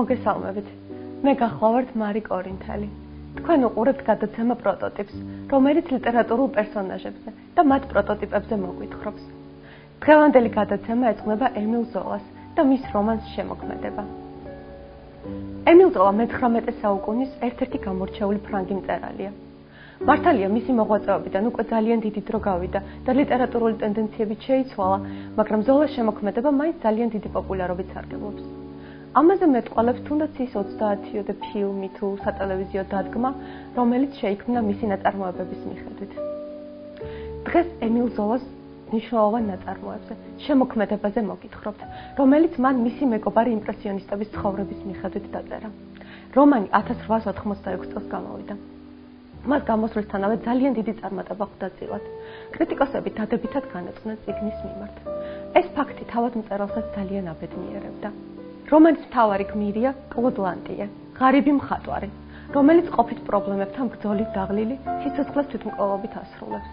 მოგესალმებით. მე გახლავართ მარი კორინთელი. თქვენ უყურებთ გადაცემა პროტოტიპს, რომელიც ლიტერატურულ პერსონაჟებზე და მათ პროტოტიპებზე მოგვითხრობს. დღევანდელი გადაცემა ეძღვნება ემილ ზოლას და მის რომანს შემოქმედება. ემილ ზოლა მე-19 საუკუნის ერთ-ერთი გამორჩეული ფრანგი მწერალია. მართალია, მისი მოღვაწეობიდან უკვე ძალიან დიდი დრო გავიდა და ლიტერატურული ტენდენციები შეიცვალა, მაგრამ ზოლას შემოქმედება მაინც ძალიან დიდი პოპულარობით სარგებლობს. ამაზე მეტყველებს თუნდაც ის 30-ოდე ფილმი თუ სატელევიზიო დადგმა, რომელიც შეიქმნა მისი ნაწარმოებების მიხედვით. დღეს ემილ ზოლას მნიშვნელოვან ნაწარმოებზე, შემოქმედებაზე მოგითხრობთ, რომელიც მან მისი მეგობარი იმპრესიონისტების ცხოვრების მიხედვით დაწერა. რომანი 1886 წელს გამოვიდა. მას გამოსვლისთანავე ძალიან დიდი წარმატება ხვდა წილად. კრიტიკოსები დადებითად განაცხადნენ წიგნის მიმართ. ეს ფაქტი თავად მწერალსაც ძალიან აბედნიერებდა. რომანის მთავარი გმირია კლოდ ლანტიე, ღარიბი მხატვარი, რომელიც ყოფით პრობლემებთან ბრძოლით დაღლილი სიცოცხლეს თვითმკვლელობით ასრულებს.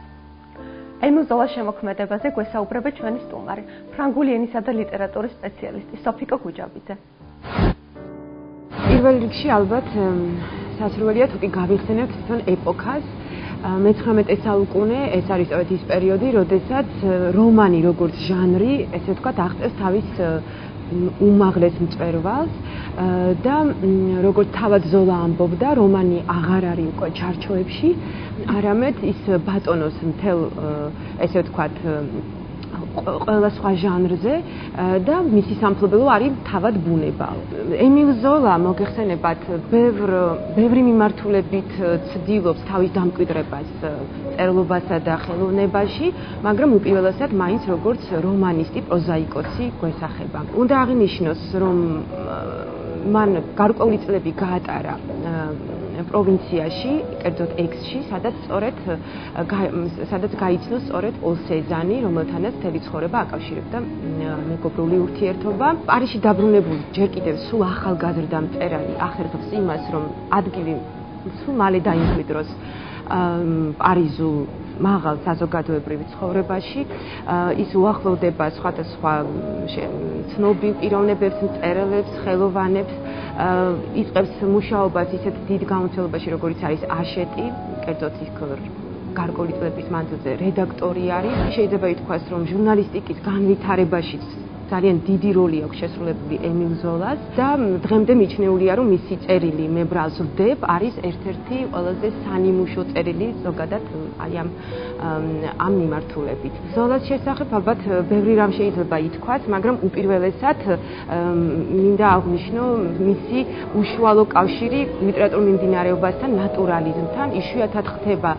ემილ ზოლას შემოქმედებაზე გვესაუბრება ჩვენი სტუმარი, ფრანგული ენისა და ლიტერატურის სპეციალისტი სოფიკო გუჯაბიძე. პირველ რიგში ალბათ სასურველია თუ კი გავიხსენებთ თვითონ ეპოქას. მე-19 საუკუნე ეს არის სწორედ ის პერიოდი, როდესაც რომანი როგორც ჟანრი, ესე ვთქვათ, აღწევს თავის უმაღლეს მწვერვალს და როგორც თავად ზოლა ამბობდა, რომანი აღარ არის უკვე ჩარჩოებში, არამედ ის ბატონოს მთელ ესე ვთქვათ ყველა სხვა ჟანრზე და მისი სამფლობელო არის თავად ბუნება. ემილ ზოლა მოგეხსენებათ ბევრი მიმართულებით ცდილობს თავის დამკვიდრებას წერლობასა და ხელოვნებაში, მაგრამ უპირველესად მაინც როგორც რომანისტი, პროზაიკოსი გვესახება. უნდა აღინიშნოს, რომ მან გარკვეული წლები გაატარა პროვინციაში, კერძოდ ექსში, სადაც გაიცნო სწორედ პოლ სეზანი, რომელთანაც მთელი ცხოვრება აკავშირებდა მეგობრული ურთიერთობა. პარიზში დაბრუნებული ჯერ კიდევ სულ ახალგაზრდა მწერალი ახერხებს იმას, რომ ადგილი სულ მალე დაიმკვიდროს პარიზულ მაღალ საზოგადოებრივ ცხოვრებაში, ის უახლოვდება სხვადასხვა ცნობილ პიროვნებებს, მწერლებს, ხელოვანებს, იწყებს მუშაობას ისეთ დიდ გამოცდილებაში, როგორიც არის აშეტი, კერძოდ ის გარკვეული წლების მანძილზე რედაქტორი არის. შეიძლება ითქვას, რომ ჟურნალისტიკის განვითარებაშიც ძალიან დიდი როლი აქვს შესრულებული ემილ ზოლას და დღემდე მიჩნეულია, რომ მისი წერილი მე ბრალს ვდებ არის ერთ-ერთი ყველაზე სანიმუშო წერილი ზოგადად აი ამ მიმართულებით. ზოლას შესახებ ალბათ ბევრი რამ შეიძლება ითქვას, მაგრამ უპირველესად მინდა აღვნიშნო მისი უშუალო კავშირი ლიტერატურულ მიმდინარეობასთან, ნატურალიზმთან. იშვიათად ხდება,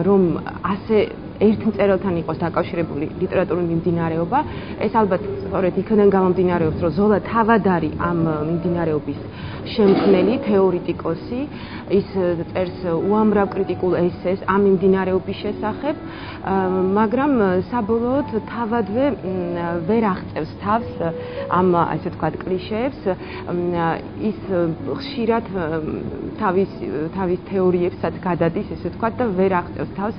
რომ ასე ერთ მწერალთან იყოს დაკავშირებული ლიტერატურული მიმდინარეობა. ეს ალბათ სწორედ იქიდან გამომდინარეობს, რომ ზოლა თავად არის ამ მიმდინარეობის შემქმნელი, თეორიტიკოსი. ის წერს უამრავ კრიტიკულ ესეს ამ მიმდინარეობის შესახებ, მაგრამ საბოლოოდ თავადვე ვერ აღწევს თავს ამ ასე ვთქვათ კლიშეებს. ის ხშირად თავის თეორიებსაც გადადის, ესე ვთქვათ, და ვერ აღწევს თავს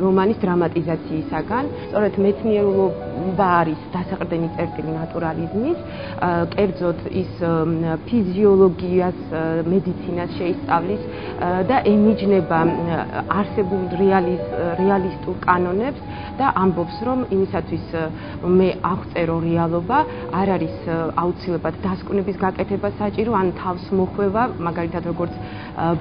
რომანის დრამატიზაციისაგან. სწორედ მეცნიერულობა არის დასაყრდენი წერტილი ნატურალიზმის, კერძოდ ის ფიზიოლოგიას, მედიცინას შეისწავლის და ემიჯნება არსებულ რეალისტურ კანონებს და ამბობს, რომ იმისათვის მე აღწერო რეალობა, არ არის აუცილებლად დასკვნების გაკეთება საჭირო, ან თავს მოხვევა, მაგალითად როგორც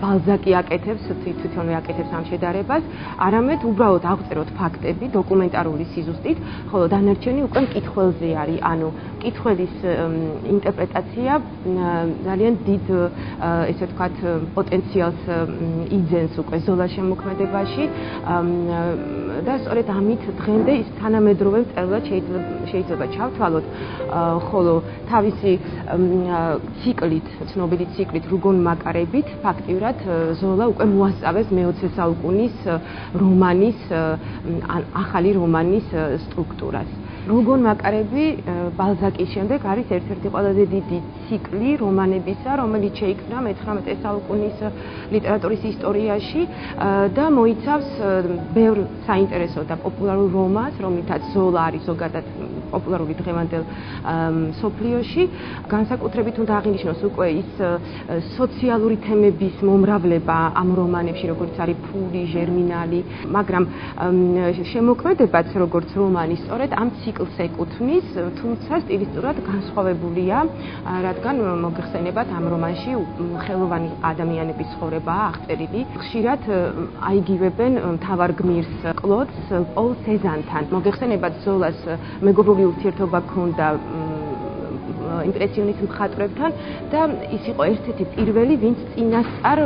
ბალზაკი აკეთებს, თვითონვე აკეთებს ამ შედარებას, არამედ უბრალოდ აღწეროთ ფაქტები დოკუმენტარული სიზუსტით, ხოლო დანარჩენი უკვე მკითხველზე არის, ანუ მკითხველის ინტერპრეტაცია ძალიან დიდ ესე ვთქვათ პოტენციალს იძენს უკვე ზოლას შემოქმედებაში და სწორედ ამით დღემდე ის თანამედროვე მწერლად შეიძლება ჩავთვალოთ, ხოლო თავისი ციკლით, ცნობილი ციკლით რუგონ მაკარებით ფაქტიურად ზოლა უკვე მოასწავეს მე-20 საუკუნის რომანის, ახალი რომანის სტრუქტურას. როგონ მაკარები ბალზაკის შემდეგ არის ერთ-ერთი ყველაზე დიდი ციკლი რომანებისა, რომელიც შეიქმნა მე-19 საუკუნის ლიტერატურის ისტორიაში და მოიცავს ბევრ საინტერესო და პოპულარულ რომანს, რომლითაც ზოლა არის ზოგადად პოპულარული დღევანდელ მსოფლიოში. განსაკუთრებით უნდა აღინიშნოს უკვე ის სოციალური თემების მომრავლება ამ რომანებში, როგორც არის ფული, ჟერმინალი, მაგრამ შემოქმედებაც როგორც რომანი სწორედ ამ ციკლს ეკუთვნის, თუმცა სტილისტურად განსხვავებულია, რადგან მოგეხსენებათ ამ რომანში ხელოვანი ადამიანების ცხოვრებაა აღწერილი. ხშირად აიგივებენ მთავარ გმირს კლოდს პოლ სეზანთან. მოგეხსენებათ ზოლას მეგობრული ურთიერთობა ჰქონდა იმპრესიონისტ მხატვრებთან და ის იყო ერთ-ერთი პირველი, ვინც წინასწარ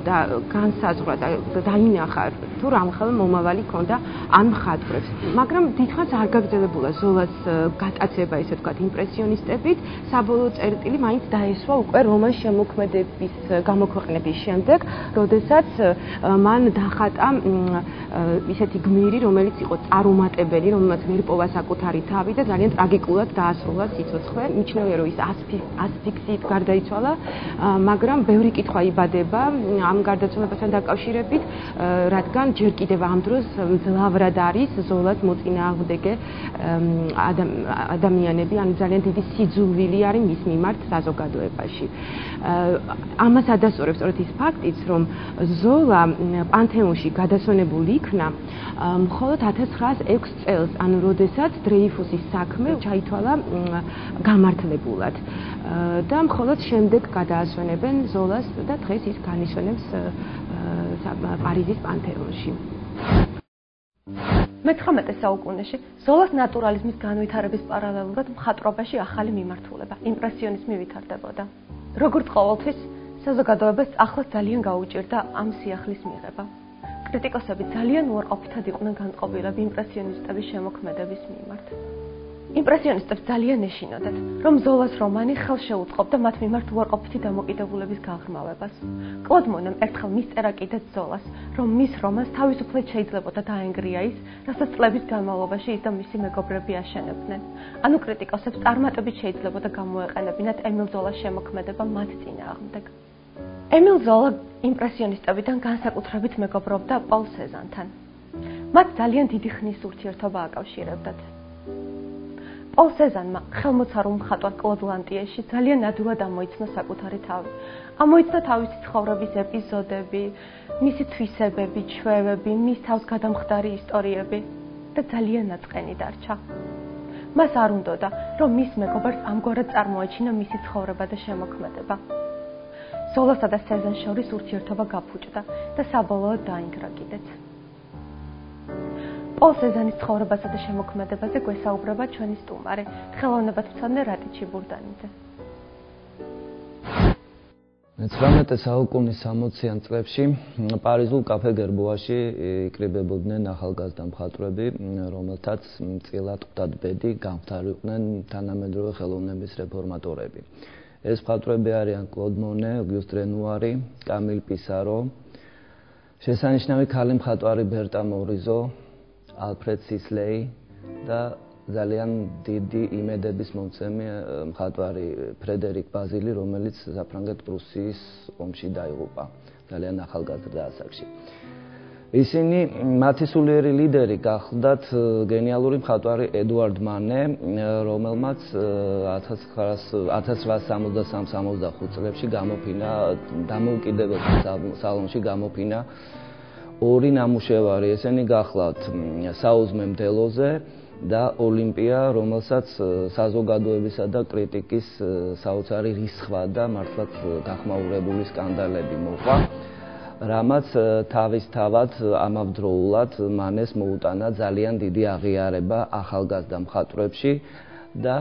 და განსაზღვრა და დაინახა თუ რამხელა მომავალი ჰქონდა ამ მხატვრებს. მაგრამ დიდხანს არ გაგრძელებულა ზოლას გატაცება, ესე ვთქვათ, იმპრესიონისტებით, საბოლოო წერტილი მაინც დაესვა უკვე რომან შემოქმედების გამოქვეყნების შემდეგ, როდესაც მან დახატა ისეთი გმირი, რომელიც იყო წარუმატებელი, რომელმაც ვერ პოვა საკუთარი თავი და ძალიან ტრაგიკულად დაასრულა სიცოცხლე. მიჩნეულია, რომ ის ასფიქსიით გარდაიცვალა, მაგრამ ბევრი კითხვა იბადება ამ გარდაცვალებასთან დაკავშირებით, რადგან ჯერ კიდევ ამ დროს მძლავრად არის ზოლას მოწინააღმდეგე ადამიანები, ანუ ძალიან დიდი სიძულვილი არის მის მიმართ საზოგადოებაში. ამას ადასტურებს სწორედ ის ფაქტიც, რომ ზოლა პანთეონში გადასვენებული იქნა მხოლოდ 1906 წელს, ანუ როდესაც დრეიფუსის საქმე ჩაითვალა გამართლებულად და მხოლოდ შემდეგ გადაასვენებენ ზოლას და დღეს ის განისვენებს პარიზის პანთეონში. მე-19 საუკუნეში ზოლას ნატურალიზმის განვითარების პარალელურად მხატვრობაში ახალი მიმართულება, იმპრესიონიზმი ვითარდებოდა. როგორც ყოველთვის, საზოგადოებას ახლაც ძალიან გაუჭირდა ამ სიახლის მიღება. კრიტიკოსები ძალიან უარყოფითად იყვნენ განწყობილები იმპრესიონისტების შემოქმედების მიმართ. იმპრესიონისტებს ძალიან ეშინოდათ, რომ ზოლას რომანი ხელშეუწყობდა მათ მიმართ უარყოფითი დამოკიდებულების გაღრმავებას. კლოდ მონემ ერთხელ მისწერა კიდეც ზოლას, რომ მის რომანს თავისუფლად შეიძლებოდა დაენგრია ის, რასაც წლების განმავლობაში ის და მისი მეგობრები აშენებდნენ. ანუ კრიტიკოსებს წარმატებით შეიძლებოდა გამოეყენებინათ ემილ ზოლას შემოქმედება მათ წინააღმდეგ. ემილ ზოლა იმპრესიონისტებიდან განსაკუთრებით მეგობრობდა პოლ სეზანთან. მათ ძალიან დიდი ხნის ურთიერთობა აკავშირებდათ. პოლ სეზანმა ხელმოცარულ მხატვარ კლოდ ლანტიეში ძალიან ადვილად ამოიცნა საკუთარი თავი. ამოიცნა თავისი ცხოვრების ეპიზოდები, მისი თვისებები, ჩვევები, მის თავს გადამხდარი ისტორიები და ძალიან ნაწყენი დარჩა. მას არ უნდოდა, რომ მის მეგობარს ამგვარად წარმოაჩინა მისი ცხოვრება და შემოქმედება. ზოლასა და სეზანს შორის ურთიერთობა გაფუჭდა და საბოლოოდ დაინგრა კიდეც. პოლ სეზანის ცხოვრებასა და შემოქმედებაზე გვესაუბრება ჩვენი სტუმარი, ხელოვნებათმცოდნე რატი ჩიბურდანიძე. მე-19 საუკუნის 60-იან წლებში პარიზულ კაფე გერბოაში იკრიბებოდნენ ახალგაზრდა მხატვრები, რომელთაც წილად ხვდათ ბედი, გამხდარიყვნენ თანამედროვე ხელოვნების რეფორმატორები. ეს მხატვრები არიან კლოდ მონე, ოგიუსტ რენუარი, კამილ პისარო, შესანიშნავი ქალი მხატვარი ბერტა მორიზო, ალფრედ სისლეი და ძალიან დიდი იმედების მომცემი მხატვარი ფრედერიკ ბაზილი, რომელიც საფრანგეთ-პრუსიის ომში დაიღუპა ძალიან ახალგაზრდა ასაკში. ისინი მათი სულიერი ლიდერი გახლდათ გენიალური მხატვარი ედუარდ მანე, რომელმაც 1863-65 წლებში გამოფინა დამოუკიდებელ სალონში გამოფინა ორი ნამუშევარი, ესენი გახლავთ საუზმე მდელოზე და ოლიმპია, რომელსაც საზოგადოებისა და კრიტიკის საოცარი რისხვა და მართლაც გახმაურებული სკანდალები მოყვა, რამაც თავისთავად ამავდროულად მანეს მოუტანა ძალიან დიდი აღიარება ახალგაზრდა მხატვრებში და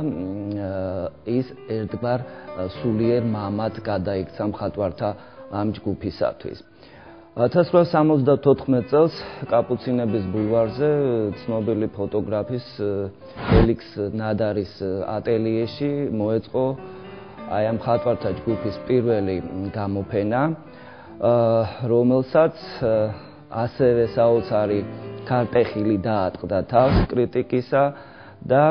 ის ერთგვარ სულიერ მამად გადაიქცა მხატვართა ამ ჯგუფისათვის. 1874 წელს კაპუცინების ბულვარზე ცნობილი ფოტოგრაფის ფელიქს ნადარის ატელიეში მოეწყო აი ამ მხატვართა ჯგუფის პირველი გამოფენა, რომელსაც ასევე საოცარი ქარტეხილი დაატყდა თავს კრიტიკისა და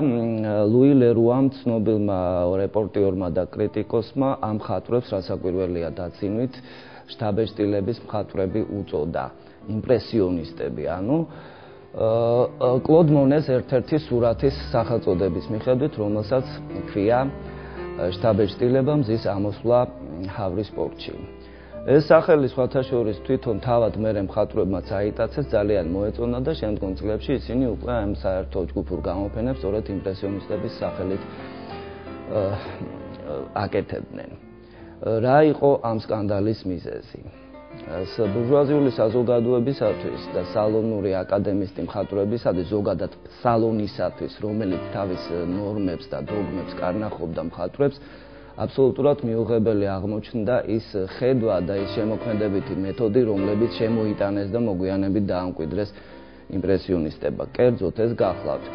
ლუი ლერუამ ცნობილმა რეპორტიორმა და კრიტიკოსმა ამ მხატვრებს რასაკვირველია დაცინვით შტაბეშტილების მხატვრები უწოდა, იმპრესიონისტები, ანუ კლოდ მონეს ერთ-ერთი სურათის სახელწოდების მიხედვით, რომელსაც ქვია შტაბეშტილება მზის ამოსვლა ჰავრის პორტში. ეს სახელი სხვათა შორის თვითონ თავად მერე მხატვრებმაც აიტაცეს, ძალიან მოეწონა და შემდგომ წლებში ისინი უკვე ამ საერთო ჯგუფურ გამოფენებს სწორედ იმპრესიონისტების სახელით აკეთებდნენ. რა იყო ამ სკანდალის მიზეზი? ბურჟუაზიული საზოგადოებისათვის და სალონური აკადემისტი მხატვრებისათვის, ზოგადად სალონისათვის, რომელიც თავის ნორმებს და დოგმებს კარნახობდა მხატვრებს, აბსოლუტურად მიუღებელი აღმოჩნდა ის ხედვა და ის შემოქმედებითი მეთოდი, რომლებიც შემოიტანეს და მოგვიანებით დაამკვიდრეს იმპრესიონისტებმა. კერძოდ ეს გახლავთ.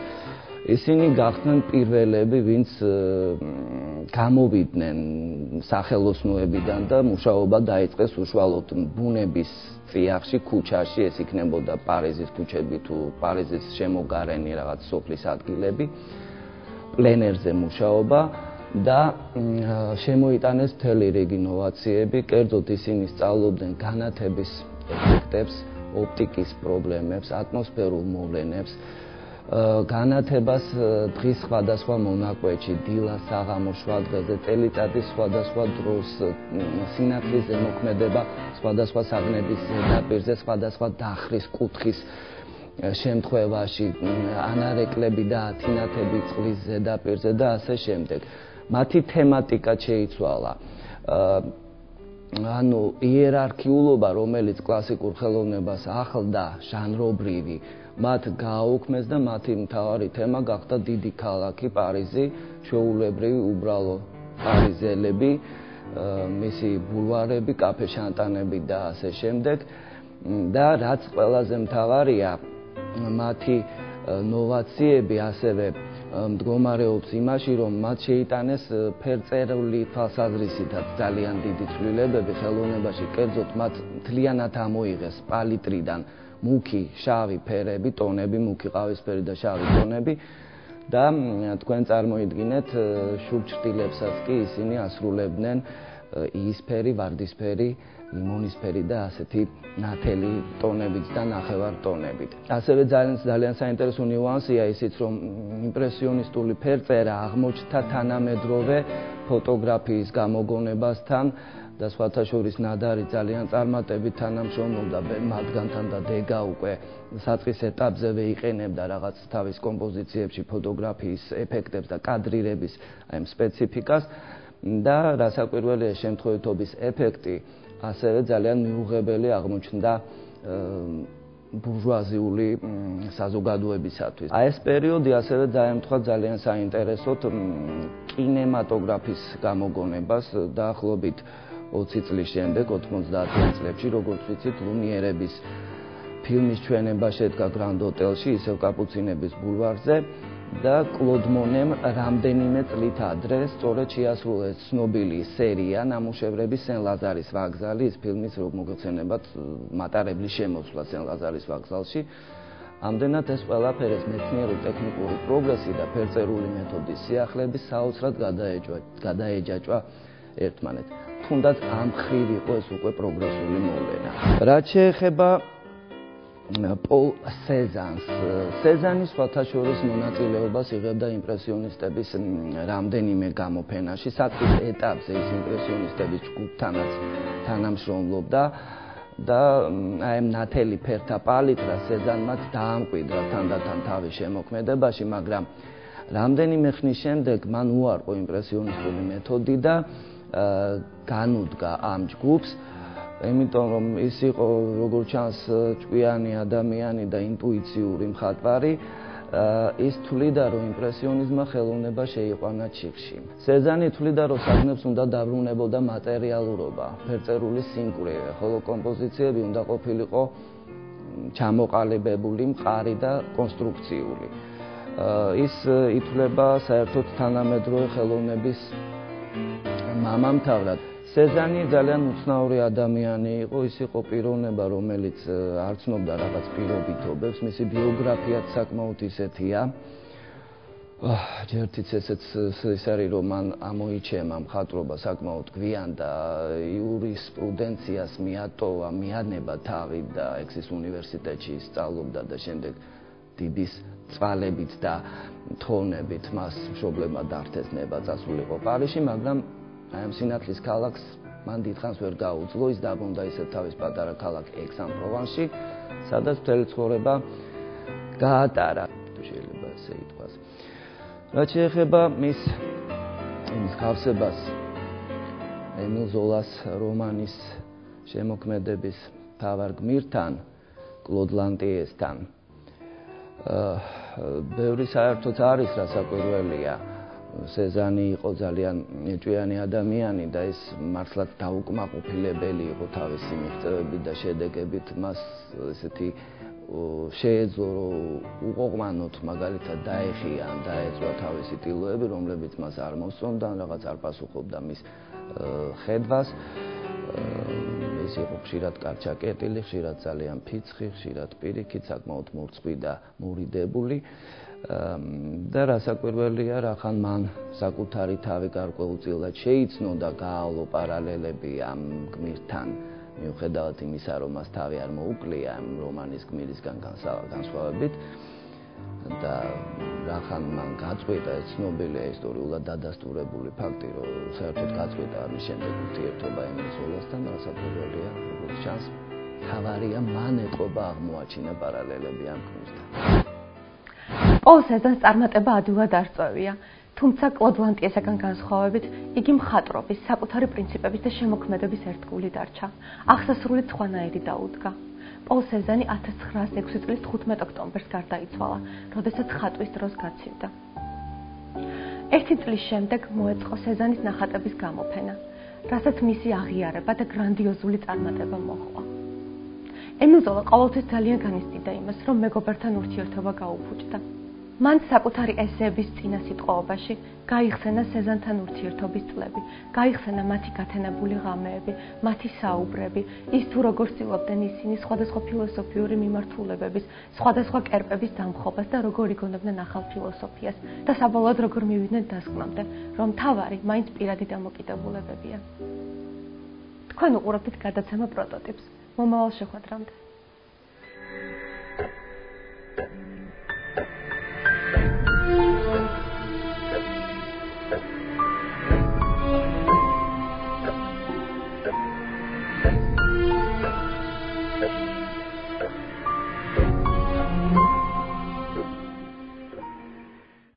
ისინი გახდნენ პირველები, ვინც გამოვიდნენ სახელოსნოებიდან და მუშაობა დაიწყეს უშუალოდ ბუნების წიაღში, ქუჩაში, ეს იქნებოდა პარიზის ქუჩები თუ პარიზის შემოგარენი რაღაც სოფლის ადგილები, პლენერზე მუშაობა და შემოიტანეს მთელი რიგი ინოვაციები, კერძოდ ისინი სწავლობდნენ განათების ეფექტებს, ოპტიკის პრობლემებს, ატმოსფერულ მოვლენებს, განათებას დღის სხვადასხვა მონაკვეთში, დილას, საღამოს, შუადღეზე, წელიწადის სხვადასხვა დროს, სინათლის ზემოქმედება სხვადასხვა საგნების ზედაპირზე, სხვადასხვა დახრის, კუთხის შემთხვევაში, ანარეკლები და ათინათები წყლის ზედაპირზე და ასე შემდეგ. მათი თემატიკა შეიცვალა. ანუ იერარქიულობა, რომელიც კლასიკურ ხელოვნებას ახლდა, ჟანრობრივი, მათ გააუქმეს და მათი მთავარი თემა გახდა დიდი ქალაქი პარიზი, ჩვეულებრივი უბრალო პარიზელები, მისი ბულვარები, კაფე შანტანები და ასე შემდეგ. და რაც ყველაზე მთავარია, მათი ნოვაციები ასევე მდგომარეობს იმაში, რომ მათ შეიტანეს ფერწერული თვალსაზრისითაც ძალიან დიდი ცვლილებები ხელოვნებაში, კერძოდ მათ მთლიანად ამოიღეს პალიტრიდან მუქი, შავი ფერები, ტონები, მუქი ყავისფერი და შავი ტონები და თქვენ წარმოიდგინეთ შუბჭრტილებსაც კი ისინი ასრულებდნენ იისფერი, ვარდისფერი, ლიმონისფერი და ასეთი ნათელი ტონებით და ნახევარ ტონებით. ასევე ძალიან საინტერესო ნიუანსია ისიც, რომ იმპრესიონისტული ფერწერა აღმოჩნდა თანამედროვე ფოტოგრაფიის გამოგონებასთან და სხვათა შორის ნადარი ძალიან წარმატებით თანამშრომლობდა მათგანთან და დეგა უკვე საწყის ეტაპზევე იყენებდა რაღაც თავის კომპოზიციებში ფოტოგრაფიის ეფექტებს და კადრირების ამ სპეციფიკას და რასაკვირველია შემთხვევითობის ეფექტი ასევე ძალიან მიუღებელი აღმოჩნდა ბურჟუაზიული საზოგადოებისათვის. ეს პერიოდი ასევე დაემთხვა ძალიან საინტერესოდ კინემატოგრაფის გამოგონებას დაახლოებით 20 წლის შემდეგ, 90-იან წლებში, როგორც ვიცით, ლუმიერების ფილმის ჩვენება შედგა გრანდ ოტელში, ისევ კაპუცინების ბულვარზე და კლოდ მონემ რამდენიმე წლით ადრე სწორედ შეასრულეს ცნობილი სერია ნამუშევრები სენ-ლაზარის ვокზალი, ის ფილმის მოგეხსენებათ მატარებლის შემოსვლა სენ-ლაზარის ვокზალში. ამდენად ეს ყველაფერი მეცნიერულ-ტექნიკური პროგრესი და ფერწერული მეთოდის სიახლეები საოცრად გადაეჯაჭვა ერთმანეთს. თუნდაც ამ მხრივ იყო ეს უკვე პროგრესული მოვლენა. რაც შეეხება პოლ სეზანს. სეზანი სხვათა შორის მონაწილეობას იღებდა იმპრესიონისტების რამდენიმე გამოფენაში. საწყის ეტაპზე ის იმპრესიონისტების ჯგუფთანაც თანამშრომლობდა და აი ამ ნათელი ფერთა პალიტრა სეზანმაც დაამკვიდრა თანდათან თავის შემოქმედებაში, მაგრამ რამდენიმე ხნის შემდეგ მან უარყო იმპრესიონისტული მეთოდი და განუდგა ამ ჯგუფს, იმიტომ რომ ის იყო როგორც ჩანს ჭკვიანი ადამიანი და ინტუიციური მხატვარი, ის თვლიდა, რომ იმპრესიონიზმმა ხელოვნება შეიყვანა ჩიხში. სეზანი თვლიდა, რომ საგნებს უნდა დაბრუნებოდა მატერიალურობა, ფერწერული სიმკვრივე, ხოლო კომპოზიციები უნდა ყოფილიყო ჩამოყალიბებული, მყარი და კონსტრუქციული. ის ითვლება საერთოდ თანამედროვე ხელოვნების მამამთავრად. სეზანი ძალიან უცნაური ადამიანი იყო, ის იყო პიროვნება, რომელიც არ ცნობდა რაღაც პირობითობებს, მისი ბიოგრაფიაც საკმაოდ ისეთია. ჯერთიც ესეც ის არის რომ მან ამოიჩემა მხატვრობა საკმაოდ გვიან და იურისპრუდენციას მიატოვა, მიანება თავი და ექსის უნივერსიტეტში სწავლობდა და შემდეგ დიდის წვალებით და თონებით მას მშობლებმა დართეს ნება წასულიყო პარიზში, მაგრამ აი ამ სინათლის ქალაქს მან დიდხანს ვერ გაუძლო, ის დაბრუნდა ისევ თავის პატარა ქალაქ ექს-ან-პროვანსში, სადაც მთელი ცხოვრება გაატარა, შეიძლება ესე ითქვას. რაც შეეხება მის ხავსებას ემილ ზოლას რომანის შემოქმედების მთავარ გმირთან, კლოდ ლანტიესთან, ბევრი საერთოდ არის რასაკვირველია. სეზანი იყო ძალიან ეჭვიანი ადამიანი და ის მართლაც დაუკმაყოფილებელი იყო თავისი მიღწევებით და შედეგებით. მას ესეთი შეეძლო უყოყმანოთ მაგალითად დაეხია ან დაეწვა თავისი ტილოები, რომლებიც მას არ მოსწონდა, რაღაც არ პასუხობდა მის ხედვას. ეს იყო ხშირად კარჩაკეტილი, ხშირად ძალიან ფიცხი, ხშირად პირიქით, საკმაოდ მორცხვი და მორიდებული. და რასაკვირველია, რახან მან საკუთარი თავი გარკვეულწილად შეიცნო და გაავლო პარალელები ამ გმირთან, მიუხედავად იმისა, რომ მას თავი არ მოუკლია ამ რომანის გმირისგან განსხვავებით და რახან მან გაწყვიტა ეს ცნობილია ისტორიულად დადასტურებული ფაქტი, რომ საერთოდ გაწყვიტა ამის შემდეგ ურთიერთობა ემილ ზოლასთან, რასაკვირველია, როგორც ჩანს, თავარია მან ეტყობა აღმოაჩინა პარალელები ამ გმირთან. პოლ სეზანს წარმატება ადვილად არ სწევია, თუმცა კლოდ ლანტიესაგან განსხვავებით, იგი მხატვრობის, საკუთარი პრინციპების და შემოქმედების ერთგული დარჩა. აღსასრულით სხვანაირი დაუდგა. პოლ სეზანი 1906 წლის 15 ოქტომბერს გარდაიცვალა, როდესაც ხატვის დროს გაცივდა. ერთი წლის შემდეგ მოეწყო სეზანის ნახატების გამოფენა, რასაც მისი აღიარება და გრანდიოზული წარმატება მოჰყვა. ემილ ზოლა ყოველთვის ძალიან განიცდიდა იმას, რომ მეგობართან ურთიერთობა გაუფუჭდა. მან საკუთარი ესეების წინა სიტყვაობაში გაიხსენა სეზანთან ურთიერთობის წლები, გაიხსენა მათი გათენებული ღამეები, მათი საუბრები, ის თუ როგორ ცდილობდნენ ისინი სხვადასხვა ფილოსოფიური მიმართულებების, სხვადასხვა კერპების დამხობას და როგორ იგონებდნენ ახალ ფილოსოფიას და საბოლოოდ როგორ მივიდნენ დასკვნამდე, რომ თავარი მაინც პირადი დამოკიდებულებებია. თქვენ უყურებთ გადაცემა პროტოტიპს. მომავალ შეხვედრამდე.